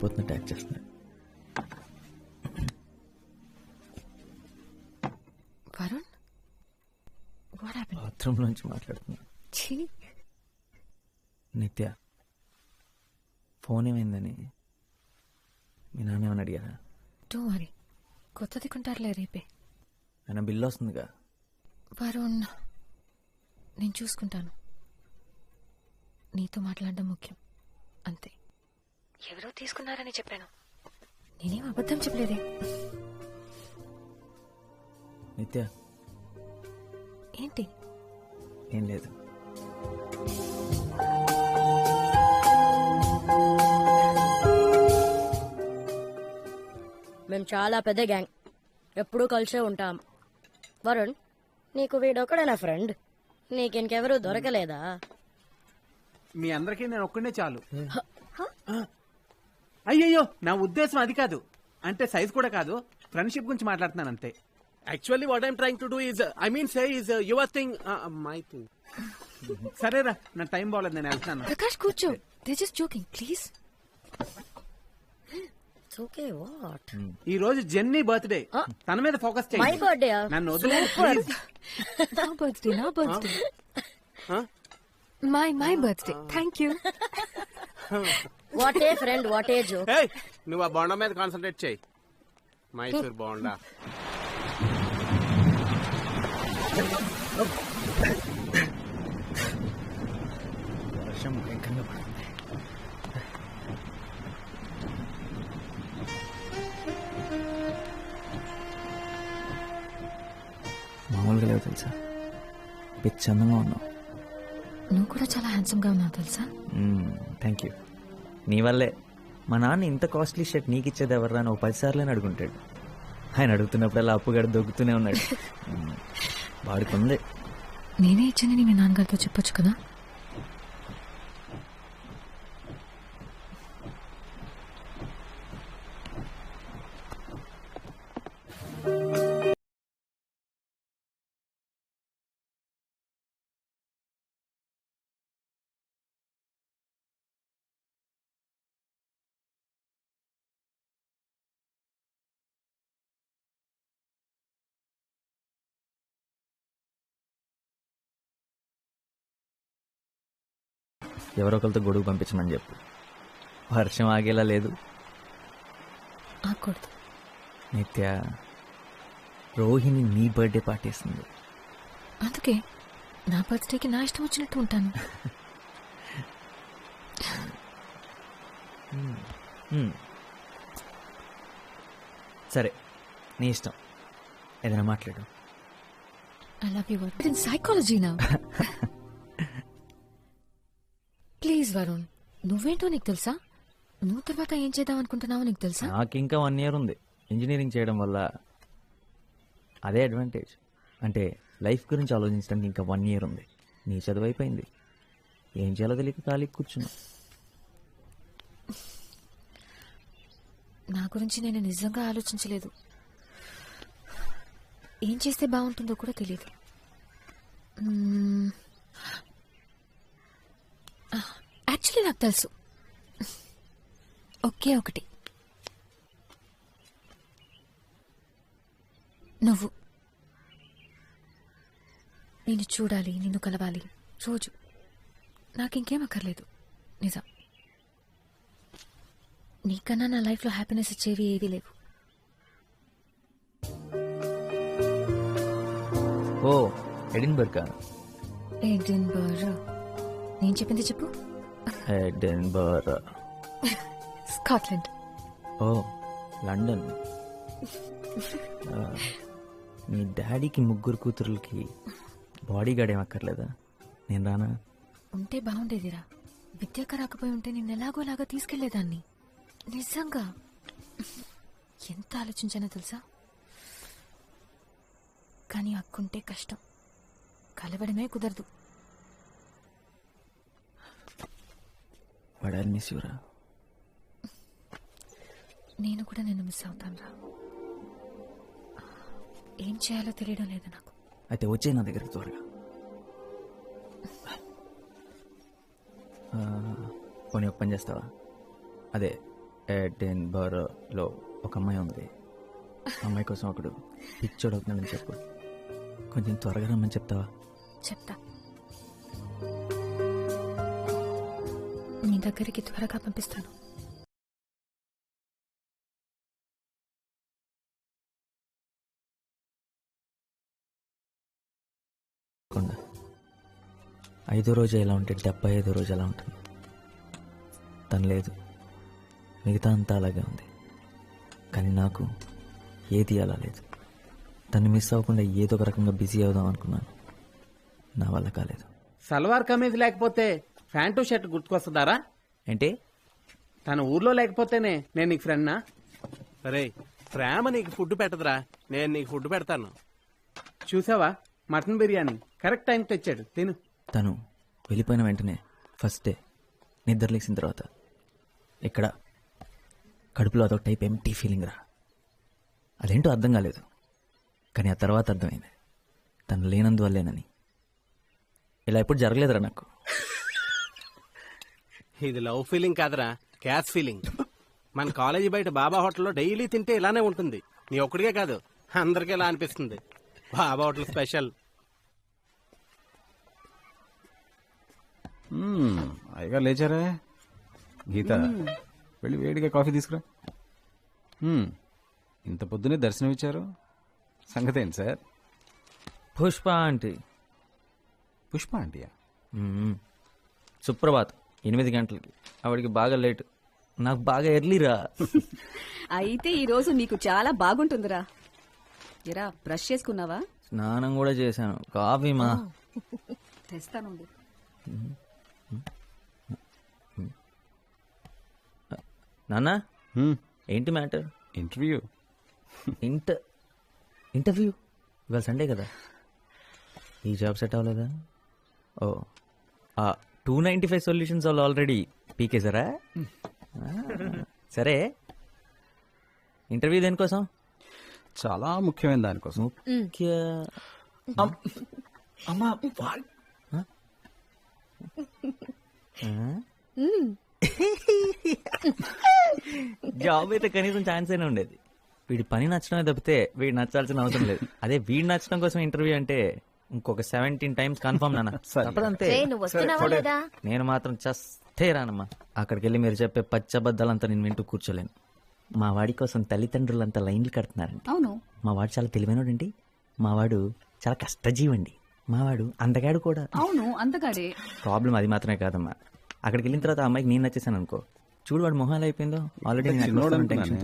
అయిపోతున్నట్టు act చేస్తున్నాడు. Varun, what happened? Bathroom నుంచి మాట్లాడుతున్నా. నిత్య, ఫోన్ ఏమైందని మీ నాన్న ఏమని అడిగారా? డోంట్ వరీ, కొత్తది కొంటారులే రేపే. ఆయన బిల్లు వస్తుందిగా. వరుణ్, నేను చూసుకుంటాను. నీతో మాట్లాడడం ముఖ్యం అంతే. ఎవరో తీసుకున్నారని చెప్పాను, నేనేం అబద్ధం చెప్పలేదే. నిత్య, ఏంటి? ఏం లేదు. మేము చాలా పెద్ద గ్యాంగ్, ఎప్పుడూ కలిసే ఉంటాం. వరుణ్, నీకు వీడొక్కడే నా ఫ్రెండ్, నీకింకెవరూ దొరకలేదా? మీ అందరికీ నేను ఒక్కడే చాలు. అయ్యయ్యో, నా ఉద్దేశం అది కాదు. అంటే సైజ్ కూడా కాదు, ఫ్రెండ్షిప్ గురించి మాట్లాడుతున్నాను అంతే. Actually what I'm trying to do is I mean say is your thing my thing. సరేరా, నా టైం బాగలేదు, నేను వెళ్తాను. ప్రకాష్ కూర్చో, they just joking please. Okay, what? ఈ రోజు జెన్నీ బర్త్డే, తన మీద ఫోకస్ మై చేయండి. బర్త్డే? నన్ను వదిలేదు ప్లీజ్. నా birthday my birthday. Thank you. What a friend, what a joke. ఏయ్, నువ్వు ఆ బోండా మీద కాన్సన్ట్రేట్ చేయి. మైసూర్ బోండా. వర్షం భయంకరంగా పడుతుంది. మామూలుగా లేవు తెలుసా, పిచ్చి అందంగా ఉన్నావు. నువ్వు కూడా చాలా హ్యాండ్సమ్ గా ఉన్నావు తెలుసా. Thank you. నీ వల్లే మా నాన్న ఇంత కాస్ట్లీ షర్ట్ నీకు ఇచ్చేది ఎవర్రా అని 10 సార్లు అడుగుంటాడు. ఆయన అడుగుతున్నప్పుడల్లా అప్పుగడ దొక్కుతూనే ఉన్నాడు. వాడుకుంది. నేనే ఇచ్చింది మీ నాన్నగారితో చెప్పొచ్చు కదా. ఎవరో ఒకరితో గొడుగు పంపించమని చెప్పు. వర్షం ఆగేలా లేదు. ఆకూడదు. నిత్య, రోహిణి నీ బర్త్డే పార్టీ ఇస్తుంది. అందుకే నా బర్త్డేకి నా ఇష్టం వచ్చినట్టు ఉంటాను. సరే, నీ ఇష్టం, ఏదైనా మాట్లాడు. I love you Varun. In psychology నా. ప్లీజ్ వరుణ్, నువ్వేంటో నీకు తెలుసా? నువ్వు తర్వాత ఏం చేద్దాం అనుకుంటున్నావో నీకు తెలుసా? నాకు ఇంకా 1 year ఉంది. ఇంజనీరింగ్ చేయడం వల్ల అదే అడ్వాంటేజ్. అంటే లైఫ్ గురించి ఆలోచించడానికి ఇంకా 1 year ఉంది. నీ చదువు అయిపోయింది, ఏం చేయాలో తెలియక ఖాళీ కూర్చున్నా. నా గురించి నేను నిజంగా ఆలోచించలేదు. ఏం చేస్తే బాగుంటుందో కూడా తెలియదు. యాక్చువల్లీ నాకు తెలుసు, ఒకే ఒకటి. నువ్వు. నిన్ను చూడాలి, నిన్ను కలవాలి రోజు. నాకింకేం అక్కర్లేదు, నిజం. నీకన్నా నా లైఫ్లో హ్యాపీనెస్ ఇచ్చేవి ఏవీ లేవు. ఓ, ఎడిన్బర్గ్. ఎడిన్బర్గ్? నేను చెప్పింది చెప్పు. ఎడిన్బర్గ్. స్కాట్లాండ్. ఓ, లండన్. మీ డాడీకి 3 కూతురులకి బాడీ గార్డ్ ఏం అక్కర్లేదా? నేను రానా? ఉంటే బాగుండేదిరా. విద్యాక రాకపోయి ఉంటే నేను ఎలాగోలాగా తీసుకెళ్లేదాన్ని. నిజంగా ఎంత ఆలోచించానో తెలుసా. కానీ అక్కుంటే కష్టం, కలవడమే కుదరదు. వాడాలి మిస్ యూరా. నేను కూడా నిన్ను మిస్ అవుతాను రా. ఏం చేయాలో తెలియడం లేదు నాకు. అయితే వచ్చే నా దగ్గర త్వరగా. పోనీ ఒక పని చేస్తావా? అదే ఎడిన్బరోలో ఒక అమ్మాయి ఉంది. అమ్మాయి కోసం ఒకడు పిచ్చోడు అవుతున్నాడని చెప్పు. కొంచెం త్వరగా రమ్మని చెప్తావా? చెప్తా. నీ దగ్గరికి త్వరగా పంపిస్తాను. తప్పకుండా. 5వ రోజు ఎలా ఉంటే 75వ రోజు ఎలా ఉంటుంది. తను లేదు, మిగతా అంతా అలాగే ఉంది. కానీ నాకు ఏది అలా లేదు. తను మిస్ అవ్వకుండా ఏదో ఒక రకంగా బిజీ అవుదాం అనుకున్నాను. నా వల్ల కాలేదు. సల్వార్ కమీజ్ లేకపోతే ప్యాంటు షర్ట్ గుర్తుకొస్తుందారా? ఏంటి? తన ఊర్లో లేకపోతేనే నేను నీకు ఫ్రెండ్నా? అరే, ప్రేమ నీకు ఫుడ్ పెట్టదురా, నేను నీకు ఫుడ్ పెడతాను. చూసావా, మటన్ బిర్యానీ కరెక్ట్ టైంకి తెచ్చాడు, తిను. తను వెళ్ళిపోయిన వెంటనే ఫస్ట్ డే నిద్రలేసిన తర్వాత ఇక్కడ కడుపులో అదొక టైప్ ఎంటీ ఫీలింగ్ రా. అదేంటో అర్థం కాలేదు, కానీ ఆ తర్వాత అర్థమైంది తను లేనందువల్లేనని. ఇలా ఎప్పుడు జరగలేదురా నాకు. ఇది లవ్ ఫీలింగ్ కాదురా, క్యాష్ ఫీలింగ్. మన కాలేజీ బయట బాబా హోటల్లో డైలీ తింటే ఇలానే ఉంటుంది. నీ ఒక్కడికే కాదు, అందరికీ ఇలా అనిపిస్తుంది. బాబా హోటల్ స్పెషల్. అయ్యగారు లేచారా? గీత, వెళ్ళి వేడిగా కాఫీ తీసుకురా. ఇంత పొద్దునే దర్శనం ఇచ్చారు, సంగతి ఏంటి సార్? పుష్ప ఆంటీ. పుష్ప ఆంటీయా? సుప్రభాత్ 8 గంటలకి. ఆవిడికి బాగా లేట్, నాకు బాగా ఎర్లీరా. అయితే ఈ రోజు నీకు చాలా బాగుంటుందిరా. ఎరా, బ్రష్ చేసుకున్నావా? స్నానం కూడా చేశాను. కాఫీ మా తెస్తానుండు. నాన్న, ఏంటి మ్యాటర్? ఇంటర్వ్యూ. ఇంటర్వ్యూ ఇవాళ సండే కదా. ఈ జాబ్ సెట్ అవ్వలేదా? ఓ, 295 సొల్యూషన్స్ వాళ్ళు ఆల్రెడీ పీకేశారా? సరే, ఇంటర్వ్యూ దేనికోసం? చాలా ముఖ్యమైన దానికోసం. అమ్మా, జాబ్ అయితే కనీసం ఛాన్స్ అయినా ఉండేది. వీడి పని నచ్చడమే తప్పితే వీడు నచ్చాల్సిన అవసరం లేదు. అదే వీడు నచ్చడం కోసం ఇంటర్వ్యూ అంటే ఇంకొక 17 టైమ్స్ కన్ఫర్మ్ నాన్న. తప్పదంతే. నేను మాత్రం చస్తే రానమ్మా. అక్కడికి వెళ్ళి మీరు చెప్పే పచ్చబద్దాలంతా నేను వింటూ కూర్చోలేను. మా వాడి కోసం తల్లిదండ్రులంతా లైన్లు కడుతున్నారండి. అవును, మా వాడు చాలా తెలివైనడండి. మా వాడు చాలా కష్టజీవండి. మా వాడు అందగాడు కూడా. అవును, అందగాడే. ప్రాబ్లం అది మాత్రమే కాదమ్మా. అక్కడికి వెళ్ళిన తర్వాత ఆ అమ్మాయికి నేను నచ్చేసాను అనుకో, చూడు వాడు మొహాలు అయిపోయిందో. Already tension.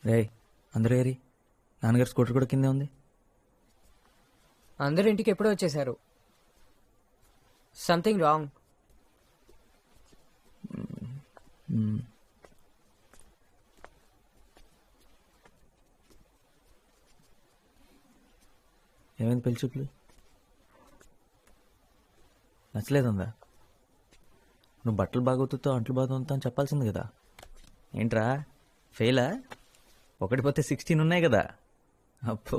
రే, అందరూ ఏరి. నాన్నగారు స్కూటర్ కూడా కిందే ఉంది. అందరు ఇంటికి ఎప్పుడో వచ్చేసారు. Something wrong. ఏమైంది పెళ్లి చూపులు? నచ్చలేదుందా? నువ్వు బట్టలు బాగోతుతో అంట్లు బాగుతా అని చెప్పాల్సింది కదా. ఏంట్రా ఫెయిలా? 1 పోతే 16 ఉన్నాయి కదా. అప్పో,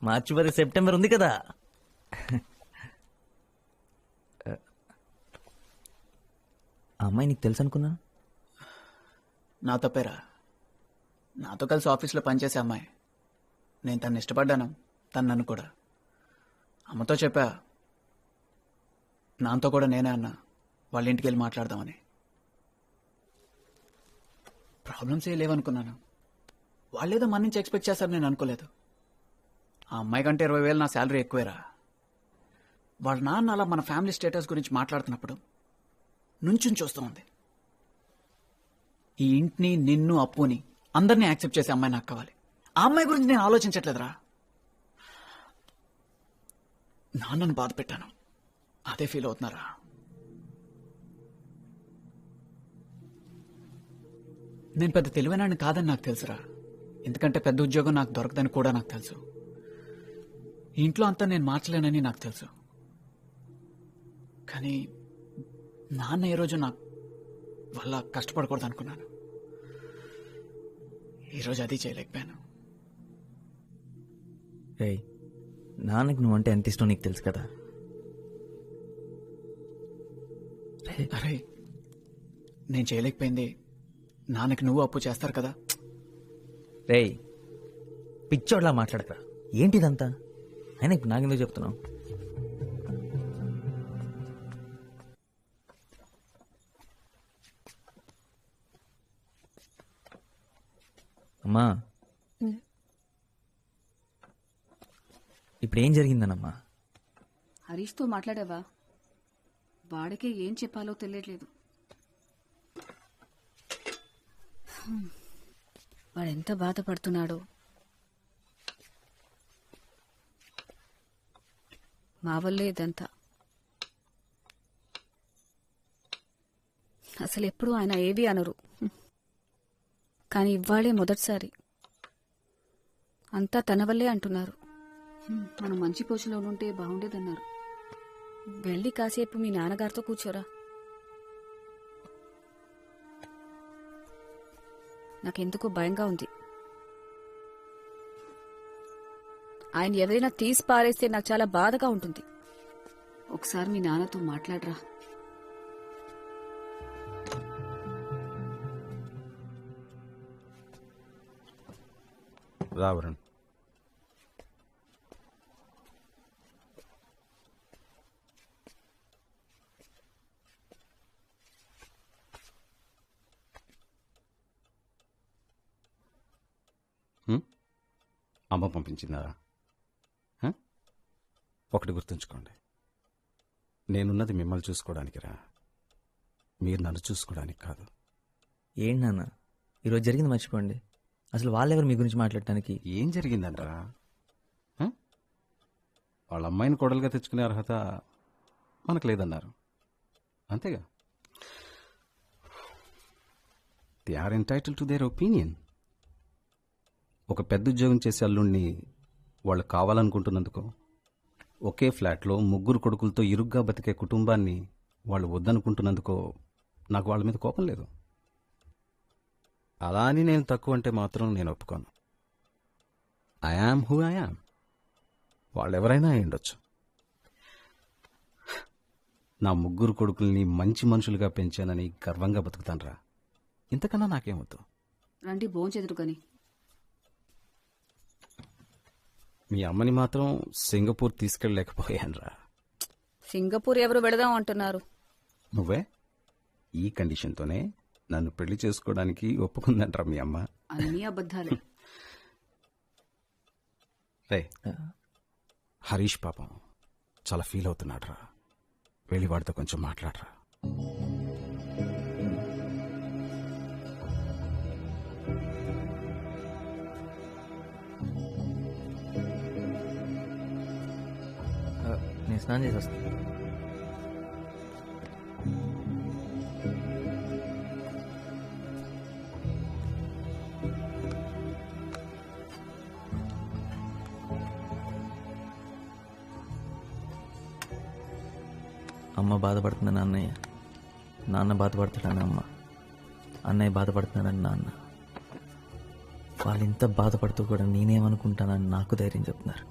మార్చి 10 సెప్టెంబర్ ఉంది కదా. ఆ అమ్మాయి నీకు తెలుసు అనుకున్నా. నా తప్పేరా. నాతో కలిసి ఆఫీస్లో పనిచేసే అమ్మాయి. నేను తను ఇష్టపడ్డాను, తను నన్ను కూడా. అమ్మతో చెప్పా, నాతో కూడా నేనే అన్నా వాళ్ళ ఇంటికి వెళ్ళి మాట్లాడదామని. ప్రాబ్లమ్స్ ఏ లేవనుకున్నాను. వాళ్ళేదో మన నుంచి ఎక్స్పెక్ట్ చేస్తారు, నేను అనుకోలేదు. ఆ అమ్మాయి కంటే 20,000 నా శాలరీ ఎక్కువేరా. వాళ్ళ నాన్న అలా మన ఫ్యామిలీ స్టేటస్ గురించి మాట్లాడుతున్నప్పుడు నుంచుని చూస్తూ ఉంది. ఈ ఇంటిని, నిన్ను, అప్పుని అందరినీ యాక్సెప్ట్ చేసే అమ్మాయి నాకు కావాలి. ఆ అమ్మాయి గురించి నేను ఆలోచించట్లేదురా. నాన్నను బాధ పెట్టాను, అదే ఫీల్ అవుతున్నారా. నేను పెద్ద తెలివైనాన్ని కాదని నాకు తెలుసురా. ఎందుకంటే పెద్ద ఉద్యోగం నాకు దొరకదని కూడా నాకు తెలుసు. ఈ ఇంట్లో అంతా నేను మార్చలేనని నాకు తెలుసు. కానీ నాన్న ఏ రోజు వల్ల కష్టపడకూడదు అనుకున్నాను. ఈరోజు అది చేయలేకపోయాను. రేయ్, నాన్నకి నువ్వంటే ఎంత ఇష్టం నీకు తెలుసు కదా. అరే, నేను చేయలేకపోయింది నాన్నకి నువ్వు అప్పు చేస్తారు కదా. రేయ్, పిచ్చోడ్లా మాట్లాడకరా. ఏంటిదంతా? అయినా ఇప్పుడు నాకెందుకు చెప్తున్నావు? అమ్మా, ఇప్పుడు ఏం జరిగిందనమ్మా? హరీష్తో మాట్లాడావా? వాడికే ఏం చెప్పాలో తెలియట్లేదు. వాడెంత బాధపడుతున్నాడో. మా వల్లే ఇదంతా. అసలు ఎప్పుడు ఆయన ఏవి అనరు, కానీ ఇవాళే మొదటిసారి అంతా తన వల్లే అంటున్నారు. మనం మంచి పొజిషన్లో ఉంటే బాగుండేదన్నారు. వెళ్ళి కాసేపు మీ నాన్నగారితో కూర్చోరా. నాకెందుకో భయంగా ఉంది. ఆయన ఎవరైనా తీసి పారేస్తే నాకు చాలా బాధగా ఉంటుంది. ఒకసారి మీ నాన్నతో మాట్లాడరా. రావరణ్, అమ్మ పంపించిందా? ఒకటి గుర్తుంచుకోండి, నేనున్నది మిమ్మల్ని చూసుకోవడానికి రా, మీరు నన్ను చూసుకోవడానికి కాదు. ఏంటి నాన్న, ఈరోజు జరిగింది మర్చిపోండి. అసలు వాళ్ళెవరు మీ గురించి మాట్లాడటానికి? ఏం జరిగిందంటరా? వాళ్ళ అమ్మాయిని కోడలుగా తెచ్చుకునే అర్హత మనకు లేదన్నారు, అంతేగా. They are entitle to their opinion. ఒక పెద్ద ఉద్యోగం చేసే అల్లుణ్ణి వాళ్ళు కావాలనుకుంటున్నందుకో, ఒకే ఫ్లాట్లో 3 కొడుకులతో ఇరుగ్గా బతికే కుటుంబాన్ని వాళ్ళు వద్దనుకుంటున్నందుకో నాకు వాళ్ళ మీద కోపం లేదు. అలా అని నేను తక్కువ అంటే మాత్రం నేను ఒప్పుకోను. I am who I am. వాళ్ళెవరైనా అయి ఉండొచ్చు. నా 3 కొడుకుల్ని మంచి మనుషులుగా పెంచానని గర్వంగా బతుకుతానరా. ఇంతకన్నా నాకేమొద్దు. రండి భోంచెదురు కానీ. మీ అమ్మని మాత్రం సింగపూర్ తీసుకెళ్ళలేకపోయానురా. సింగపూర్ ఎవరు వెళదాం అంటున్నారు? నువ్వే. ఈ కండిషన్తోనే నన్ను పెళ్లి చేసుకోవడానికి ఒప్పుకుందంటారా మీ అమ్మ? అన్నీ అబద్ధాలే. రే, హరీష్ పాపం చాలా ఫీల్ అవుతున్నాడురా. వెళ్ళి వాడితో కొంచెం మాట్లాడరా. నేను స్నానం చేసి వస్తాను. అమ్మ బాధపడుతుందని అన్నయ్య, నాన్న బాధపడతాడని అమ్మ, అన్నయ్య బాధపడుతున్నాడని నాన్న. వాళ్ళు ఇంత బాధపడుతూ కూడా నేనేమనుకుంటానని నాకు ధైర్యం చెప్తున్నారు.